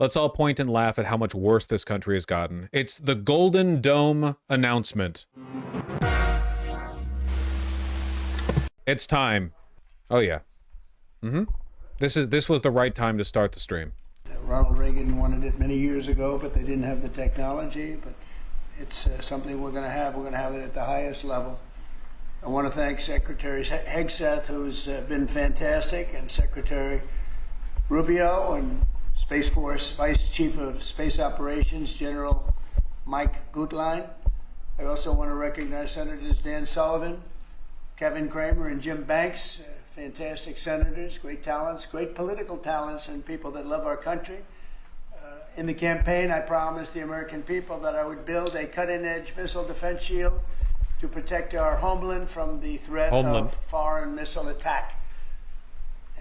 Let's all point and laugh at how much worse this country has gotten. It's the Golden Dome announcement. It's time. Oh yeah. This was the right time to start the stream. Ronald Reagan wanted it many years ago, but they didn't have the technology. But it's something we're going to have. We're going to have it at the highest level. I want to thank Secretary Hegseth, who's been fantastic, and Secretary Rubio, and Space Force Vice Chief of Space Operations, General Mike Gutlein. I also want to recognize Senators Dan Sullivan, Kevin Cramer, and Jim Banks, fantastic senators, great talents, great political talents, and people that love our country. In the campaign, I promised the American people that I would build a cutting-edge missile defense shield to protect our homeland from the threat of foreign missile attack.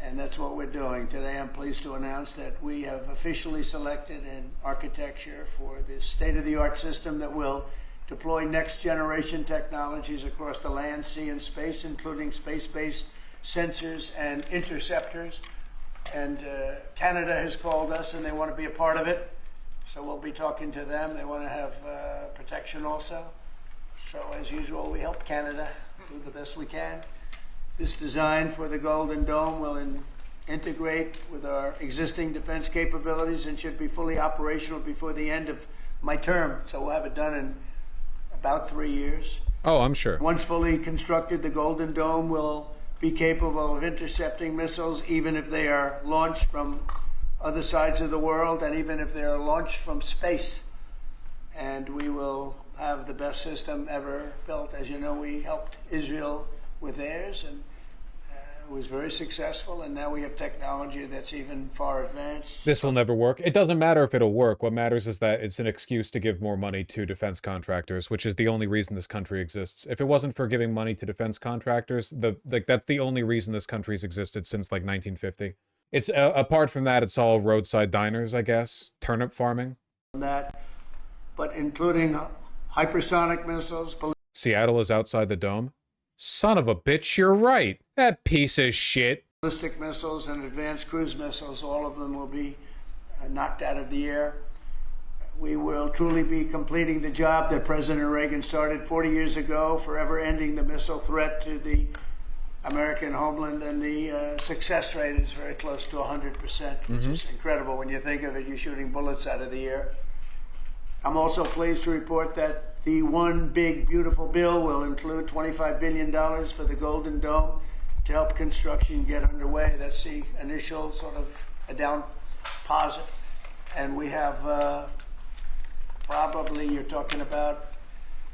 And that's what we're doing. Today, I'm pleased to announce that we have officially selected an architecture for this state-of-the-art system that will deploy next-generation technologies across the land, sea, and space, including space-based sensors and interceptors. And Canada has called us, and they want to be a part of it. So we'll be talking to them. They want to have protection also. So as usual, we help Canada do the best we can. This design for the Golden Dome will integrate with our existing defense capabilities and should be fully operational before the end of my term. So we'll have it done in about 3 years. Oh, I'm sure. Once fully constructed, the Golden Dome will be capable of intercepting missiles, even if they are launched from other sides of the world, and even if they are launched from space. And we will have the best system ever built. As you know, we helped Israel with theirs, and it was very successful, and now we have technology that's even far advanced. This will never work. It doesn't matter if it'll work. What matters is that it's an excuse to give more money to defense contractors, which is the only reason this country exists. If it wasn't for giving money to defense contractors, that's the only reason this country's existed since like 1950. It's apart from that, it's all roadside diners, I guess. Turnip farming. That, but including hypersonic missiles. Seattle is outside the dome. Son of a bitch, you're right. That piece of shit. Ballistic missiles and advanced cruise missiles, all of them will be knocked out of the air. We will truly be completing the job that President Reagan started 40 years ago, forever ending the missile threat to the American homeland, and the success rate is very close to 100%, which is incredible when you think of it. You're shooting bullets out of the air. I'm also pleased to report that the One Big Beautiful Bill will include $25 billion for the Golden Dome to help construction get underway. That's the initial sort of a down deposit. And we have probably, you're talking about,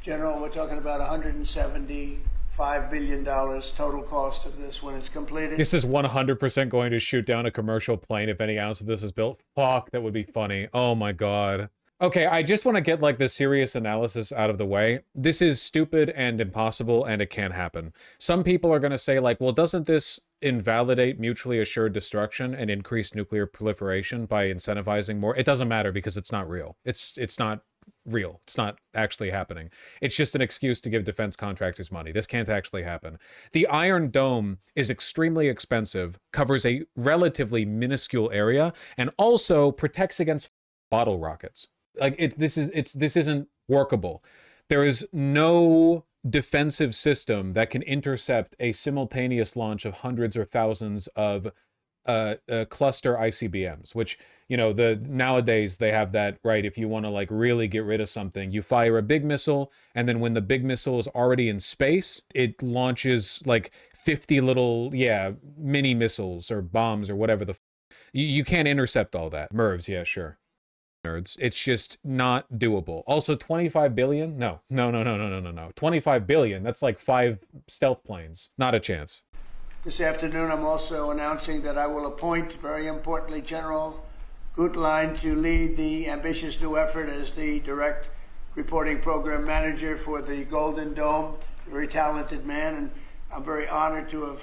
General, we're talking about $175 billion total cost of this when it's completed. This is 100% going to shoot down a commercial plane if any ounce of this is built. Fuck, that would be funny. Oh my God. Okay, I just want to get like the serious analysis out of the way. This is stupid and impossible, and it can't happen. Some people are going to say like, well, doesn't this invalidate mutually assured destruction and increase nuclear proliferation by incentivizing more? It doesn't matter because it's not real. It's not real. It's not actually happening. It's just an excuse to give defense contractors money. This can't actually happen. The Iron Dome is extremely expensive, covers a relatively minuscule area, and also protects against bottle rockets. Like this isn't workable. There is no defensive system that can intercept a simultaneous launch of hundreds or thousands of cluster ICBMs, which, you know, nowadays they have that, right? If you want to like really get rid of something, you fire a big missile, and then when the big missile is already in space, it launches like 50 little, mini missiles or bombs or whatever you can't intercept all that. MIRVs, yeah, sure. Nerds. It's just not doable. Also, 25 billion? No. 25 billion. That's like 5 stealth planes. Not a chance. This afternoon, I'm also announcing that I will appoint, very importantly, General Gutlein to lead the ambitious new effort as the direct reporting program manager for the Golden Dome. A very talented man, and I'm very honored to have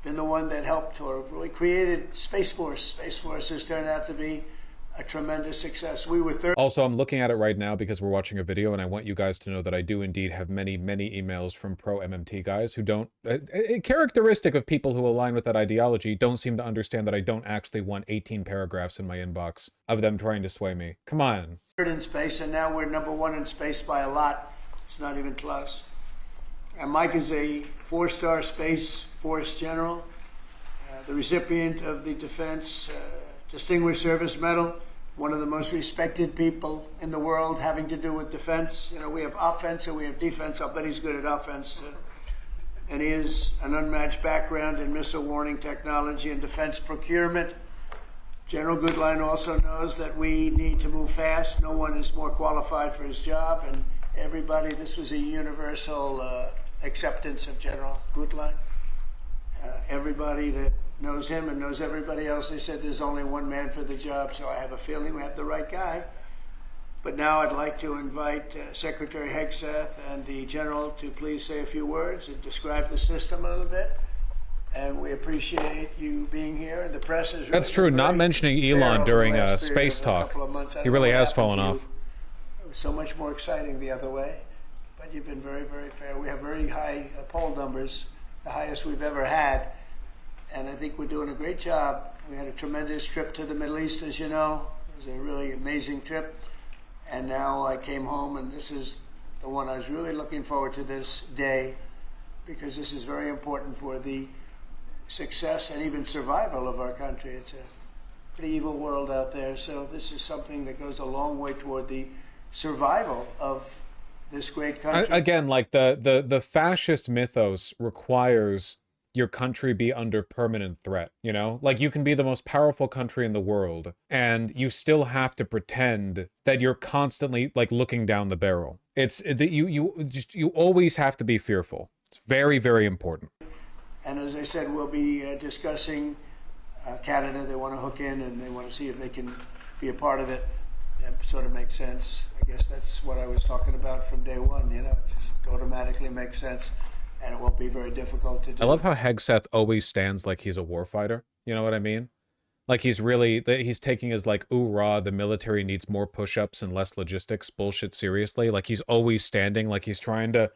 been the one that helped or really created Space Force. Space Force has turned out to be a tremendous success. We were third. Also, I'm looking at it right now because we're watching a video, and I want you guys to know that I do indeed have many, many emails from pro-MMT guys who don't... A characteristic of people who align with that ideology don't seem to understand that I don't actually want 18 paragraphs in my inbox of them trying to sway me. Come on. Third in space, and now we're #1 in space by a lot. It's not even close. And Mike is a 4-star Space Force general, the recipient of the Defense Distinguished Service Medal, one of the most respected people in the world having to do with defense. You know, we have offense and we have defense. I'll bet he's good at offense. And he has an unmatched background in missile warning technology and defense procurement. General Goodline also knows that we need to move fast. No one is more qualified for his job. And everybody, this was a universal acceptance of General Goodline. Everybody that knows him and knows everybody else, they said there's only one man for the job, so I have a feeling we have the right guy. But now I'd like to invite Secretary Hegseth and the General to please say a few words and describe the system a little bit. And we appreciate you being here. The press is really... That's true. Not mentioning Elon during Space Talk. He really has fallen off. It was so much more exciting the other way. But you've been very, very fair. We have very high poll numbers, the highest we've ever had. And I think we're doing a great job. We had a tremendous trip to the Middle East, as you know. It was a really amazing trip. And now I came home, and this is the one I was really looking forward to this day, because this is very important for the success and even survival of our country. It's a pretty evil world out there. So this is something that goes a long way toward the survival of this great country. Again, like the fascist mythos requires your country be under permanent threat, you know? Like, you can be the most powerful country in the world, and you still have to pretend that you're constantly, like, looking down the barrel. It's that you always have to be fearful. It's very, very important. And as I said, we'll be discussing Canada. They want to hook in, and they want to see if they can be a part of it. That sort of makes sense. I guess that's what I was talking about from day one, you know? It just automatically makes sense. And it won't be very difficult to do. I love how Hegseth always stands like he's a warfighter. You know what I mean? Like he's taking his like, ooh rah, the military needs more push-ups and less logistics bullshit seriously. Like he's always standing like he's trying to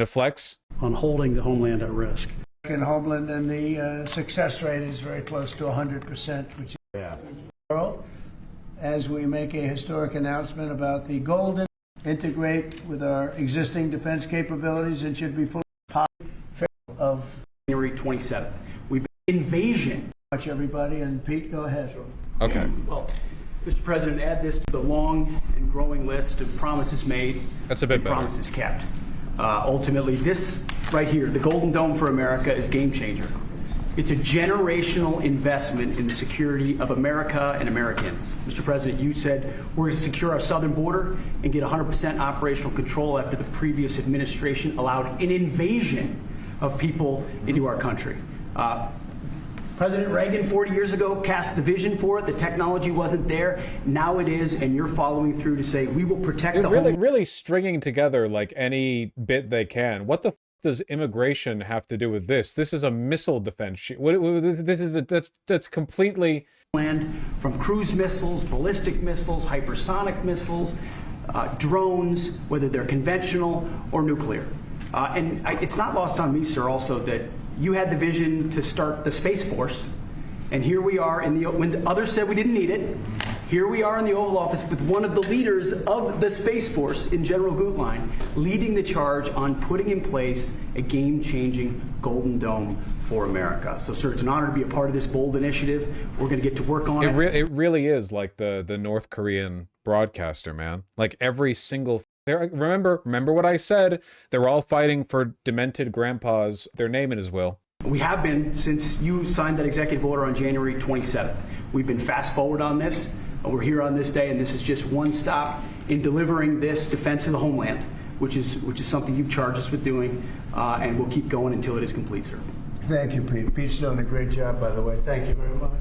flex. On holding the homeland at risk. In Homeland, and the success rate is very close to 100%, which is world. As we make a historic announcement about the Golden, integrate with our existing defense capabilities, and should be fully of January 27th. We've been invasion. Watch everybody, and Pete, go ahead. Sure. Okay. Well, Mr. President, add this to the long and growing list of promises made. That's a bit better. Promises kept. Ultimately, this right here, the Golden Dome for America, is game changer. It's a generational investment in the security of America and Americans. Mr. President, you said we're going to secure our southern border and get 100% operational control after the previous administration allowed an invasion of people into our country. President Reagan 40 years ago cast the vision for it. The technology wasn't there. Now it is, and you're following through to say we will protect the home. Really stringing together like any bit they can. What the does immigration have to do with this? This is a missile defense. That's completely land from cruise missiles, ballistic missiles, hypersonic missiles, drones, whether they're conventional or nuclear. It's not lost on me, sir, also that you had the vision to start the Space Force, and here we are when the others said we didn't need it. Here we are in the Oval Office with one of the leaders of the Space Force in General Goodline leading the charge on putting in place a game-changing Golden Dome for America. So, sir, it's an honor to be a part of this bold initiative. We're going to get to work on it. It really is like the North Korean broadcaster, man. Like every single... Remember what I said? They're all fighting for demented grandpas, their name in his will. We have been since you signed that executive order on January 27th. We've been fast forward on this. We're here on this day, and this is just one stop in delivering this defense of the homeland, which is something you've charged us with doing, and we'll keep going until it is complete, sir. Thank you, Pete. Pete's doing a great job, by the way. Thank you very much.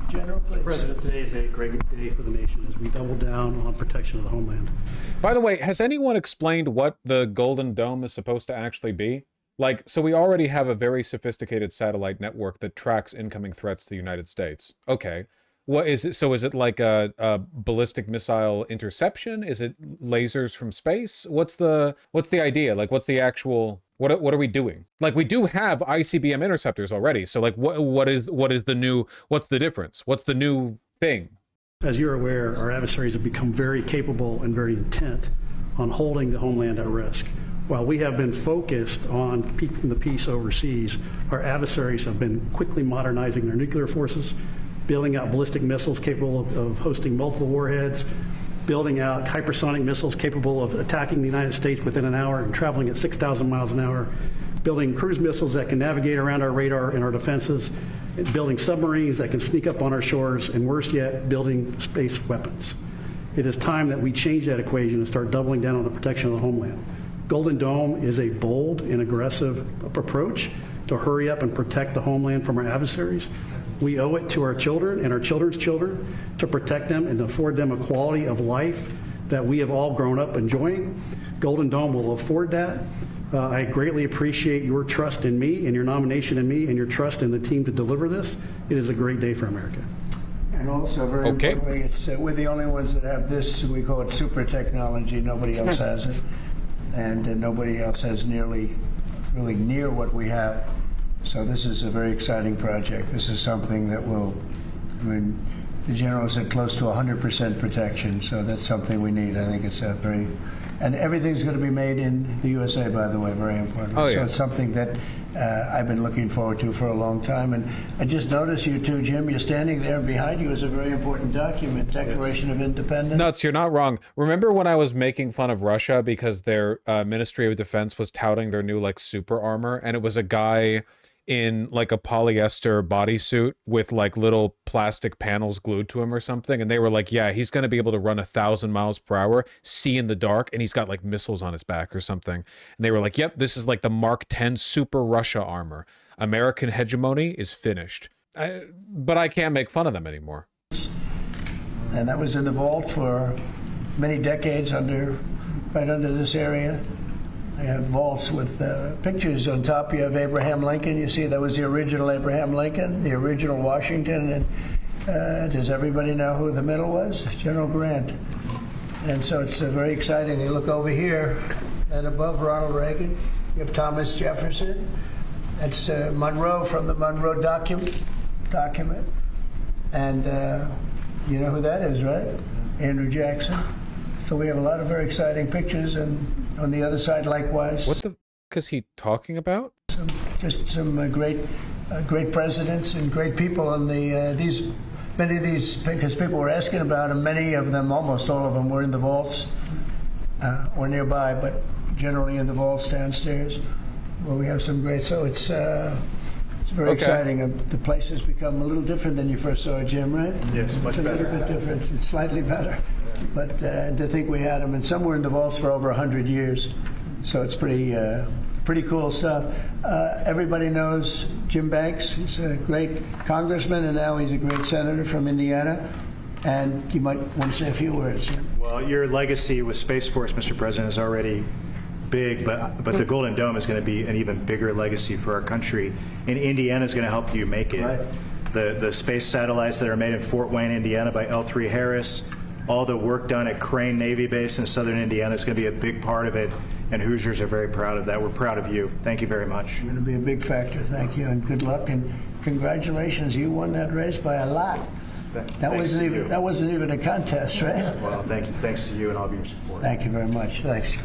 General, please. President, today is a great day for the nation as we double down on protection of the homeland. By the way, has anyone explained what the Golden Dome is supposed to actually be? Like, so we already have a very sophisticated satellite network that tracks incoming threats to the United States. Okay. What is it? So is it like a ballistic missile interception? Is it lasers from space? What's the idea? Like, what's the actual, what are we doing? Like, we do have ICBM interceptors already. So like, what is the new, what's the difference? What's the new thing? As you're aware, our adversaries have become very capable and very intent on holding the homeland at risk. While we have been focused on keeping the peace overseas, our adversaries have been quickly modernizing their nuclear forces, building out ballistic missiles capable of hosting multiple warheads, building out hypersonic missiles capable of attacking the United States within an hour and traveling at 6,000 miles an hour, building cruise missiles that can navigate around our radar and our defenses, building submarines that can sneak up on our shores, and worse yet, building space weapons. It is time that we change that equation and start doubling down on the protection of the homeland. Golden Dome is a bold and aggressive approach to hurry up and protect the homeland from our adversaries. We owe it to our children and our children's children to protect them and to afford them a quality of life that we have all grown up enjoying. Golden Dome will afford that. I greatly appreciate your trust in me and your nomination in me and your trust in the team to deliver this. It is a great day for America. And also, very importantly, it's, we're the only ones that have this, we call it super technology. Nobody else has it. And nobody else has really near what we have. So this is a very exciting project. This is something that will, I mean, the general said close to 100% protection, so that's something we need. I think it's a very, and everything's going to be made in the USA, by the way, very important. Oh, yeah. So it's something that I've been looking forward to for a long time. And I just noticed you too, Jim, you're standing there, and behind you is a very important document, Declaration of Independence. Nuts, you're not wrong. Remember when I was making fun of Russia because their Ministry of Defense was touting their new like super armor, and it was a guy in like a polyester bodysuit with like little plastic panels glued to him or something, and they were like, yeah, he's going to be able to run 1,000 miles per hour, see in the dark, and he's got like missiles on his back or something. And they were like, yep, this is like the Mark 10 super Russia armor. American hegemony is finished. But I can't make fun of them anymore. And that was in the vault for many decades right under this area. They have vaults with pictures on top. You have Abraham Lincoln. You see, that was the original Abraham Lincoln, the original Washington. And does everybody know who the middle was? General Grant. And so it's very exciting. You look over here, and above Ronald Reagan, you have Thomas Jefferson. That's Monroe from the Monroe document. And you know who that is, right? Andrew Jackson. So we have a lot of very exciting pictures, and on the other side, likewise. What the f*** is he talking about? Some great presidents and great people on the many of these, because people were asking about them. Many of them, almost all of them, were in the vaults or nearby, but generally in the vaults downstairs, where we have some great. So it's very exciting. The place has become a little different than you first saw it, Jim, right? Yes, much better. It's a little bit different. It's slightly better. But to think we had them, and some were in the vaults for over 100 years, so it's pretty cool stuff. Everybody knows Jim Banks. He's a great congressman, and now he's a great senator from Indiana. And you might want to say a few words, Jim. Well, your legacy with Space Force, Mr. President, is already big, but the Golden Dome is going to be an even bigger legacy for our country, and Indiana is going to help you make it. Right. The space satellites that are made in Fort Wayne, Indiana by L3 Harris, all the work done at Crane Navy Base in southern Indiana is going to be a big part of it, and Hoosiers are very proud of that. We're proud of you. Thank you very much. It's going to be a big factor. Thank you, and good luck, and congratulations. You won that race by a lot. That wasn't even a contest, right? Well, thank you. Thanks to you and all of your support. Thank you very much. Thanks.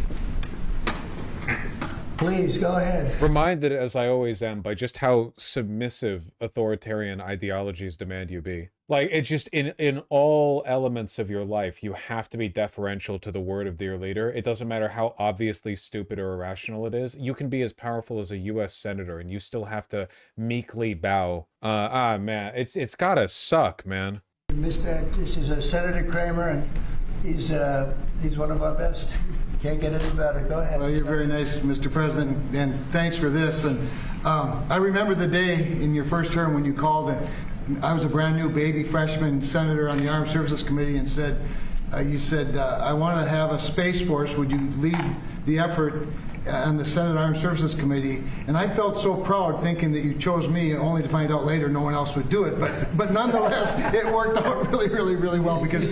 Please go ahead. Reminded, as I always am, by just how submissive authoritarian ideologies demand you be. Like, it's just in all elements of your life, you have to be deferential to the word of your leader. It doesn't matter how obviously stupid or irrational it is. You can be as powerful as a U.S. senator, and you still have to meekly bow. Man, it's gotta suck, man. This is Senator Kramer, and he's one of our best. Can't get any better. Go ahead. Well, you're very nice, Mr. President, and thanks for this. And I remember the day in your first term when you called it. I was a brand new baby freshman senator on the Armed Services Committee, and you said, I want to have a Space Force. Would you lead the effort? on the Senate Armed Services Committee, and I felt so proud thinking that you chose me, only to find out later no one else would do it. But nonetheless, it worked out really, really, really well because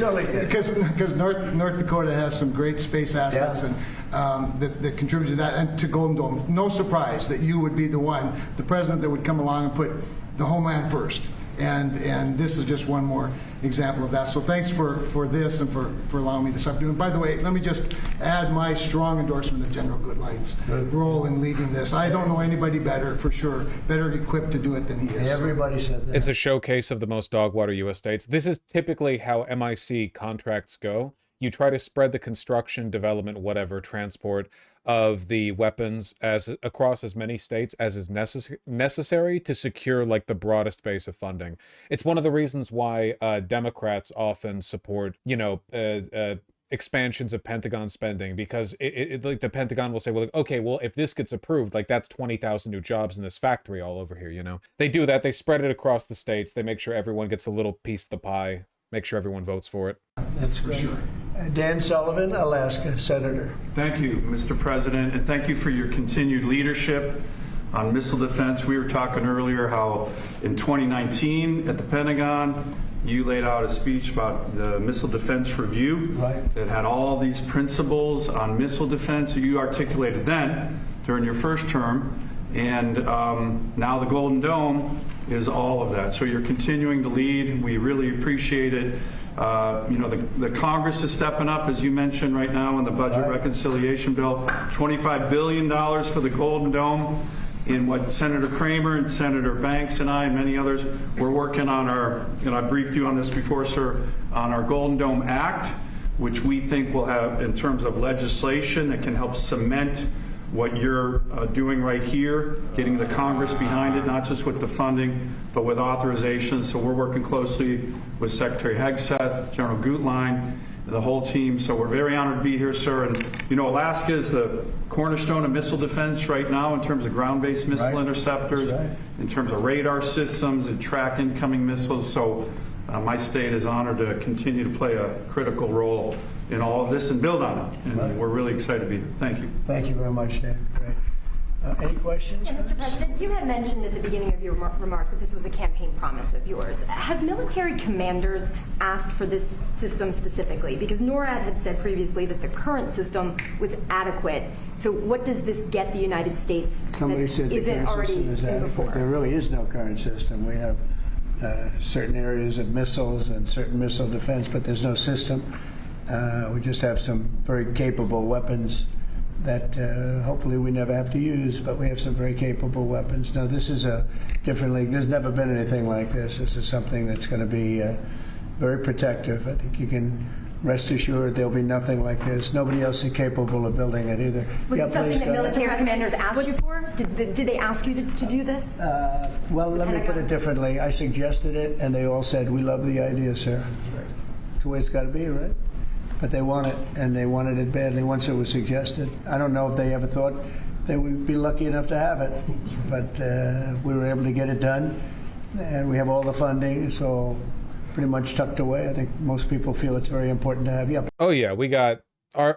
North Dakota has some great space assets and that contribute to that and to Golden Dome. No surprise that you would be the president that would come along and put the homeland first. And this is just one more example of that. So thanks for this and for allowing me this opportunity. And by the way, let me just add my strong endorsement of General Goodlight's role in leading this. I don't know anybody better, for sure, better equipped to do it than he is. Everybody said that. It's a showcase of the most dog-water U.S. states. This is typically how MIC contracts go. You try to spread the construction, development, whatever, transport of the weapons across as many states as is necessary to secure like the broadest base of funding. It's one of the reasons why Democrats often support, expansions of Pentagon spending, because like the Pentagon will say, well, like, okay, well, if this gets approved, like that's 20,000 new jobs in this factory all over here, They do that. They spread it across the states. They make sure everyone gets a little piece of the pie, make sure everyone votes for it. That's great. Sure. Dan Sullivan, Alaska Senator. Thank you, Mr. President, and thank you for your continued leadership on missile defense. We were talking earlier how in 2019 at the Pentagon, you laid out a speech about the Missile Defense Review that had all these principles on missile defense that you articulated then during your first term. And now the Golden Dome is all of that. So you're continuing to lead. We really appreciate it. The Congress is stepping up, as you mentioned right now, in the budget reconciliation bill. $25 billion for the Golden Dome. In what Senator Kramer and Senator Banks and I and many others, we're working on our, I briefed you on this before, sir, on our Golden Dome Act, which we think will have, in terms of legislation that can help cement what you're doing right here, getting the Congress behind it, not just with the funding, but with authorizations. So we're working closely with Secretary Hegseth, General Gutlein, and the whole team. So we're very honored to be here, sir. And Alaska is the cornerstone of missile defense right now in terms of ground-based missile interceptors, in terms of radar systems and track incoming missiles. So my state is honored to continue to play a critical role in all of this and build on it. And we're really excited to be here. Thank you. Thank you very much, Dan. Great. Any questions? Yeah, Mr. President, you had mentioned at the beginning of your remarks that this was a campaign promise of yours. Have military commanders asked for this system specifically? Because NORAD had said previously that the current system was adequate. So what does this get the United States Somebody said the current system is adequate. There really is no current system. We have certain areas of missiles and certain missile defense, but there's no system. We just have some very capable weapons that hopefully we never have to use, but we have some very capable weapons. Now, this is a different league. There's never been anything like this. This is something that's going to be very protective. I think you can rest assured there'll be nothing like this. Nobody else is capable of building it either. Was it something that military commanders asked you for? Did they ask you to do this? Well, let me put it differently. I suggested it, and they all said, we love the idea, sir. It's the way it's got to be, right? But they want it, and they wanted it badly once it was suggested. I don't know if they ever thought they would be lucky enough to have it, but we were able to get it done, and we have all the funding, so pretty much tucked away. I think most people feel it's very important to have. Yeah. Oh yeah, we got are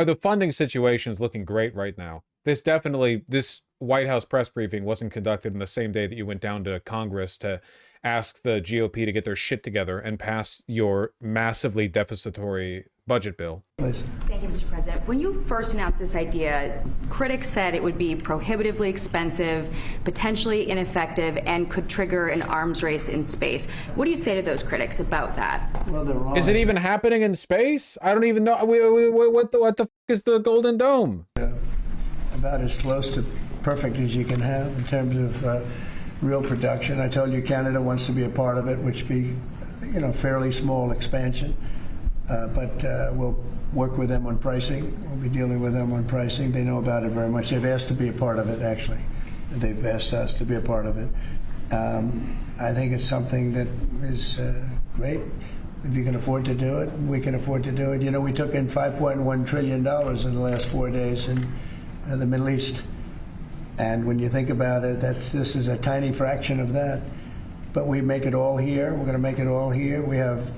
the funding situations looking great right now. This White House press briefing wasn't conducted in the same day that you went down to Congress to ask the GOP to get their shit together and pass your massively deficitary budget bill. Please. Thank you, Mr. President. When you first announced this idea, critics said it would be prohibitively expensive, potentially ineffective, and could trigger an arms race in space. What do you say to those critics about that? Well, they're wrong. Is it even happening in space? I don't even know. What the f is the Golden Dome? About as close to perfect as you can have in terms of real production. I told you Canada wants to be a part of it, which be, fairly small expansion. But we'll work with them on pricing. We'll be dealing with them on pricing. They know about it very much. They've asked to be a part of it, actually. They've asked us to be a part of it. I think it's something that is great. If you can afford to do it, we can afford to do it. We took in $5.1 trillion in the last 4 days in the Middle East. And when you think about it, this is a tiny fraction of that. But we make it all here. We're going to make it all here. We have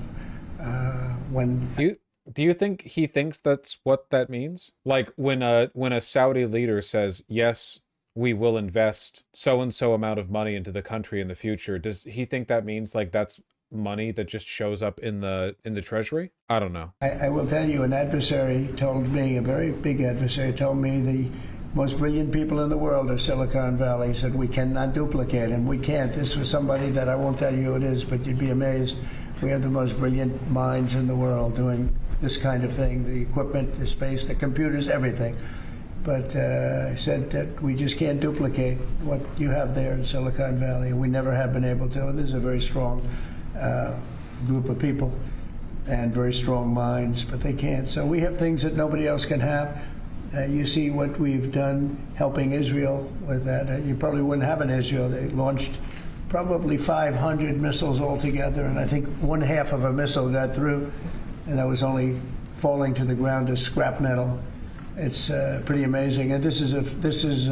Do you think he thinks that's what that means? Like when a Saudi leader says, yes, we will invest so and so amount of money into the country in the future, does he think that means like that's money that just shows up in the treasury? I don't know. I will tell you, an adversary told me, a very big adversary told me the most brilliant people in the world are Silicon Valley. He said we cannot duplicate, and we can't. This was somebody that I won't tell you who it is, but you'd be amazed. We have the most brilliant minds in the world doing this kind of thing, the equipment, the space, the computers, everything. But I said that we just can't duplicate what you have there in Silicon Valley. We never have been able to. And there's a very strong group of people and very strong minds, but they can't. So we have things that nobody else can have. You see what we've done helping Israel with that. You probably wouldn't have an Israel. They launched probably 500 missiles altogether, and I think 1/2 of a missile got through, and that was only falling to the ground as scrap metal. It's pretty amazing, and this is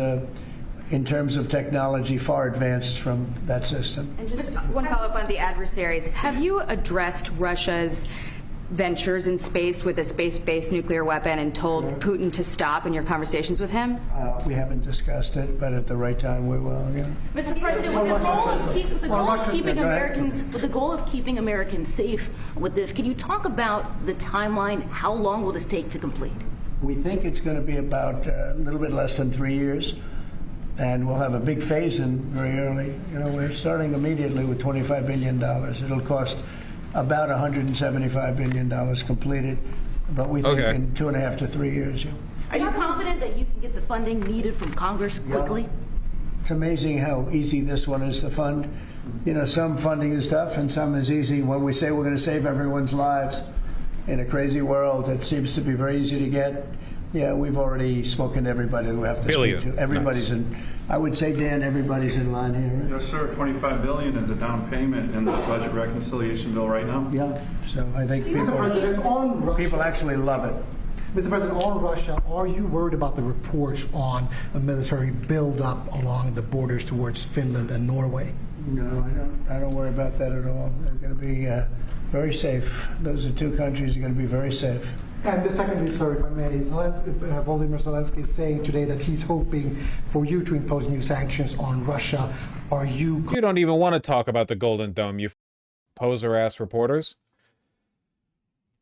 in terms of technology far advanced from that system. And just one follow-up on the adversaries. Have you addressed Russia's ventures in space with a space-based nuclear weapon and told Putin to stop in your conversations with him? We haven't discussed it, but at the right time we will. Yeah. Mr. President, with the goal of keeping Americans safe with this, can you talk about the timeline? How long will this take to complete? We think it's going to be about a little bit less than 3 years, and we'll have a big phase-in very early. You know, we're starting immediately with $25 billion. It'll cost about $175 billion completed, but we think in 2.5 to 3 years. Yeah. Are you confident that you can get the funding needed from Congress quickly? Yeah. It's amazing how easy this one is to fund. You know, some funding is tough and some is easy. When we say we're going to save everyone's lives in a crazy world, it seems to be very easy to get. Yeah, we've already spoken to everybody who we have to speak to. Everybody's in. I would say, Dan, everybody's in line here. Right? Yes, sir. $25 billion is a down payment in the budget reconciliation bill right now. Yeah. So I think people actually love it. Mr. President, on Russia, are you worried about the reports on a military buildup along the borders towards Finland and Norway? No, I don't worry about that at all. They're going to be very safe. Those are two countries that are going to be very safe. And the secondly, sir, if I may, Volodymyr Zelensky is saying today that he's hoping for you to impose new sanctions on Russia. Are you... You don't even want to talk about the Golden Dome, you poser-ass reporters.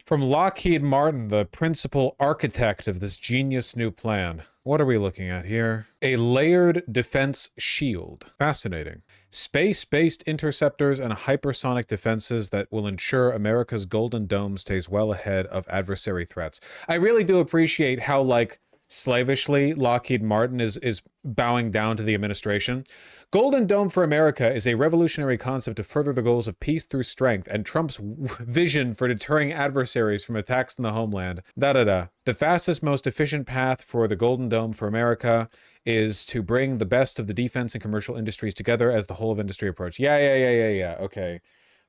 From Lockheed Martin, the principal architect of this genius new plan. What are we looking at here? A layered defense shield. Fascinating. Space-based interceptors and hypersonic defenses that will ensure America's Golden Dome stays well ahead of adversary threats. I really do appreciate how, like, slavishly Lockheed Martin is bowing down to the administration. Golden Dome for America is a revolutionary concept to further the goals of peace through strength and Trump's vision for deterring adversaries from attacks in the homeland. The fastest, most efficient path for the Golden Dome for America is to bring the best of the defense and commercial industries together as the whole of industry approach. Yeah. Okay.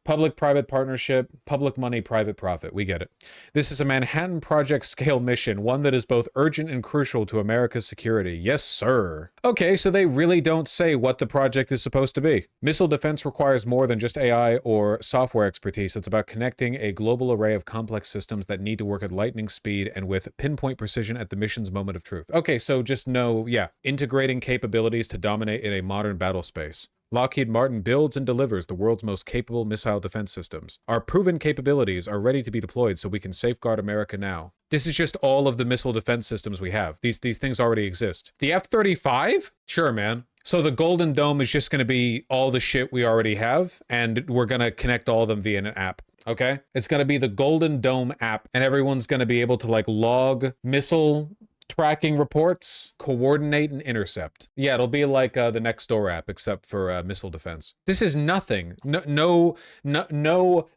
Public-private partnership, public money, private profit. We get it. This is a Manhattan Project scale mission, one that is both urgent and crucial to America's security. Yes, sir. Okay, so they really don't say what the project is supposed to be. Missile defense requires more than just AI or software expertise. It's about connecting a global array of complex systems that need to work at lightning speed and with pinpoint precision at the mission's moment of truth. Okay, so just know, integrating capabilities to dominate in a modern battle space. Lockheed Martin builds and delivers the world's most capable missile defense systems. Our proven capabilities are ready to be deployed so we can safeguard America now. This is just all of the missile defense systems we have. These things already exist. The F-35? Sure, man. So the Golden Dome is just going to be all the shit we already have, and we're going to connect all of them via an app. Okay? It's going to be the Golden Dome app, and everyone's going to be able to, like, log missile tracking reports, coordinate, and intercept. Yeah, it'll be like the Nextdoor app, except for missile defense. This is nothing. No,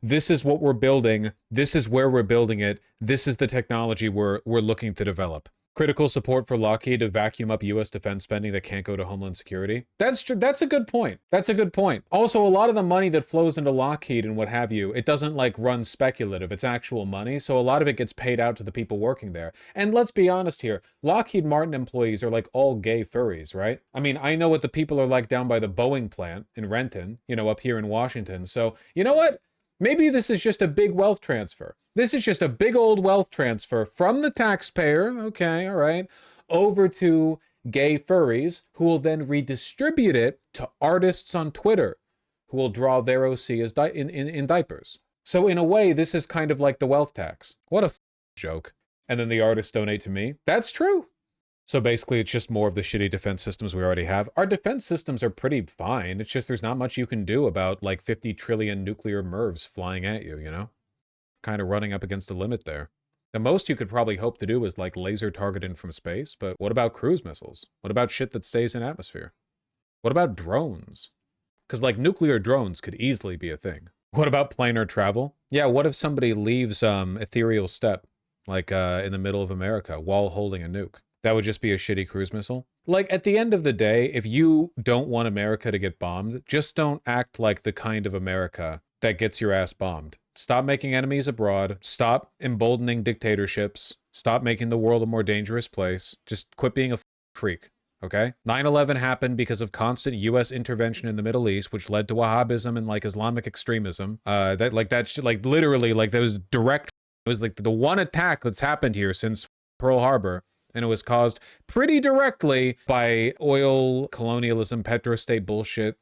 this is what we're building. This is where we're building it. This is the technology we're looking to develop. Critical support for Lockheed to vacuum up U.S. defense spending that can't go to Homeland Security. That's true. That's a good point. That's a good point. Also, a lot of the money that flows into Lockheed and what have you, it doesn't like run speculative. It's actual money. So a lot of it gets paid out to the people working there. And let's be honest here. Lockheed Martin employees are like all gay furries, right? I mean, I know what the people are like down by the Boeing plant in Renton, you know, up here in Washington. So you know what? Maybe this is just a big wealth transfer. This is just a big old wealth transfer from the taxpayer, okay, all right, over to gay furries who will then redistribute it to artists on Twitter who will draw their OC as in diapers. So in a way, this is kind of like the wealth tax. What a joke. And then the artists donate to me. That's true. So basically, it's just more of the shitty defense systems we already have. Our defense systems are pretty fine. It's just there's not much you can do about like 50 trillion nuclear MIRVs flying at you, you know? Kind of running up against the limit there. The most you could probably hope to do is like laser targeting from space, but what about cruise missiles? What about shit that stays in atmosphere? What about drones? Because like nuclear drones could easily be a thing. What about planar travel? Yeah, what if somebody leaves ethereal step, like in the middle of America, while holding a nuke? That would just be a shitty cruise missile. Like, at the end of the day, if you don't want America to get bombed, just don't act like the kind of America that gets your ass bombed. Stop making enemies abroad. Stop emboldening dictatorships. Stop making the world a more dangerous place. Just quit being a freak, okay? 9/11 happened because of constant U.S. intervention in the Middle East, which led to Wahhabism and, like, Islamic extremism. That literally, like, that was direct. It was, like, the one attack that's happened here since Pearl Harbor. And it was caused pretty directly by oil, colonialism, petrostate bullshit,